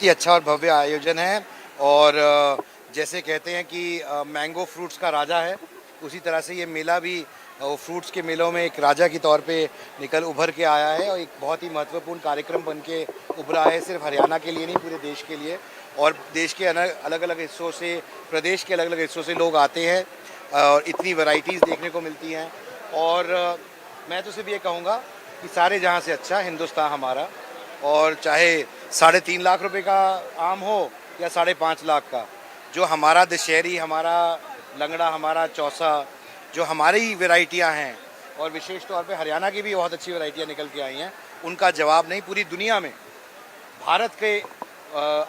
ही अच्छा और भव्य आयोजन है और जैसे कहते हैं कि मैंगो फ्रूट्स का राजा है, उसी तरह से ये मेला भी फ्रूट्स के मेलों में एक राजा के तौर पे निकल उभर के आया है और एक बहुत ही महत्वपूर्ण कार्यक्रम बन के उभरा है, सिर्फ हरियाणा के लिए नहीं, पूरे देश के लिए। और देश के अलग अलग हिस्सों से, प्रदेश के अलग अलग हिस्सों से लोग आते हैं और इतनी वैरायटीज़ देखने को मिलती हैं। और मैं तो सिर्फ ये कहूँगा कि सारे जहाँ से अच्छा हिंदुस्तान हमारा, और चाहे 3.5 लाख रुपए का आम हो या 5.5 लाख का, जो हमारा दशहरी, हमारा लंगड़ा, हमारा चौसा, जो हमारी वैरायटियां हैं, और विशेष तौर पे हरियाणा की भी बहुत अच्छी वैरायटियां निकल के आई हैं, उनका जवाब नहीं। पूरी दुनिया में भारत के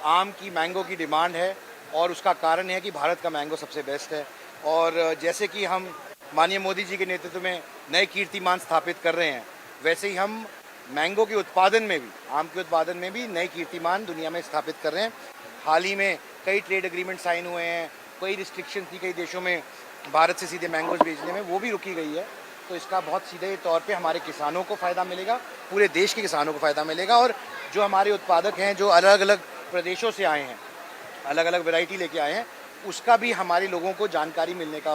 आम की, मैंगो की डिमांड है और उसका कारण है कि भारत का मैंगो सबसे बेस्ट है। और जैसे कि हम माननीय मोदी जी के नेतृत्व में नए कीर्तिमान स्थापित कर रहे हैं, वैसे ही हम मैंगो के उत्पादन में भी, आम के उत्पादन में भी नए कीर्तिमान दुनिया में स्थापित कर रहे हैं। हाल ही में कई ट्रेड एग्रीमेंट साइन हुए हैं, कई रिस्ट्रिक्शन थी कई देशों में भारत से सीधे मैंगोज बेचने में, वो भी रुकी गई है। तो इसका बहुत सीधे तौर पे हमारे किसानों को फ़ायदा मिलेगा, पूरे देश के किसानों को फ़ायदा मिलेगा। और जो हमारे उत्पादक हैं, जो अलग अलग प्रदेशों से आए हैं, अलग अलग वैरायटी लेके आए हैं, उसका भी हमारे लोगों को जानकारी मिलने का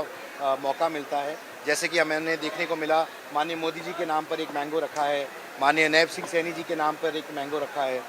मौका मिलता है। जैसे कि हमें देखने को मिला, माननीय मोदी जी के नाम पर एक मैंगो रखा है, माननीय नैब सिंह सैनी जी के नाम पर एक मैंगो रखा है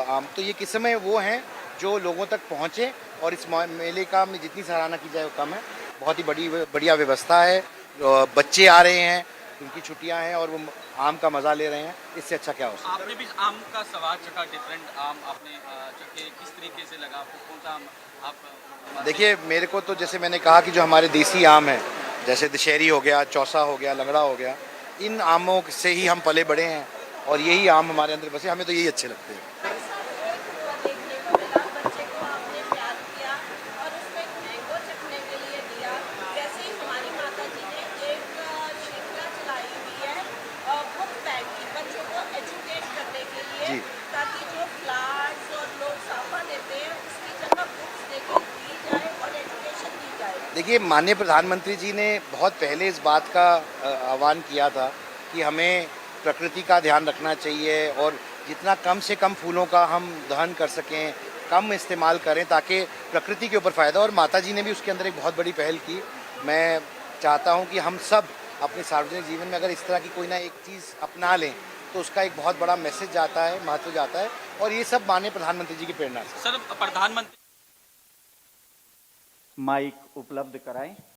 आम। तो ये किस समय वो हैं जो लोगों तक पहुँचे, और इस मेले का में जितनी सराहना की जाए वो कम है। बहुत ही बढ़िया व्यवस्था है। बच्चे आ रहे हैं, उनकी छुट्टियां हैं और वो आम का मज़ा ले रहे हैं, इससे अच्छा क्या हो सकता है। आपने भी आम का स्वाद चखा, डिफरेंट आम आपने चखे, किस तरीके से लगा आपको, कौन सा आम आप? देखिए, मेरे को तो जैसे मैंने कहा कि जो हमारे देसी आम हैं, जैसे दशहरी हो गया, चौसा हो गया, लंगड़ा हो गया, इन आमों से ही हम पले बड़े हैं और यही आम हमारे अंदर बसे, हमें तो यही अच्छे लगते हैं। ऐसा जो एक देखने को मिला, बच्चे को आपने प्यार किया और उसको एक मैंगो चखने के लिए दिया। वैसे ही हमारी माता जी ने एक श्रृंखला चलाई हुई है बुक बैग की, बच्चों को एजुकेट करने के लिए, जी, ताकि जो फ्लावर्स और लोग साफा देते हैं उसकी जगह बुक्स देके दी जाए और एजुकेशन दी जाए। देखिए, माननीय प्रधानमंत्री जी ने बहुत पहले इस बात का आह्वान किया था कि हमें प्रकृति का ध्यान रखना चाहिए और जितना कम से कम फूलों का हम दहन कर सकें, कम इस्तेमाल करें, ताकि प्रकृति के ऊपर फ़ायदा। और माता जी ने भी उसके अंदर एक बहुत बड़ी पहल की। मैं चाहता हूं कि हम सब अपने सार्वजनिक जीवन में अगर इस तरह की कोई ना एक चीज़ अपना लें, तो उसका एक बहुत बड़ा मैसेज जाता है, महत्व जाता है, और ये सब माननीय प्रधानमंत्री जी की प्रेरणा से। सर, प्रधानमंत्री माइक उपलब्ध कराएं।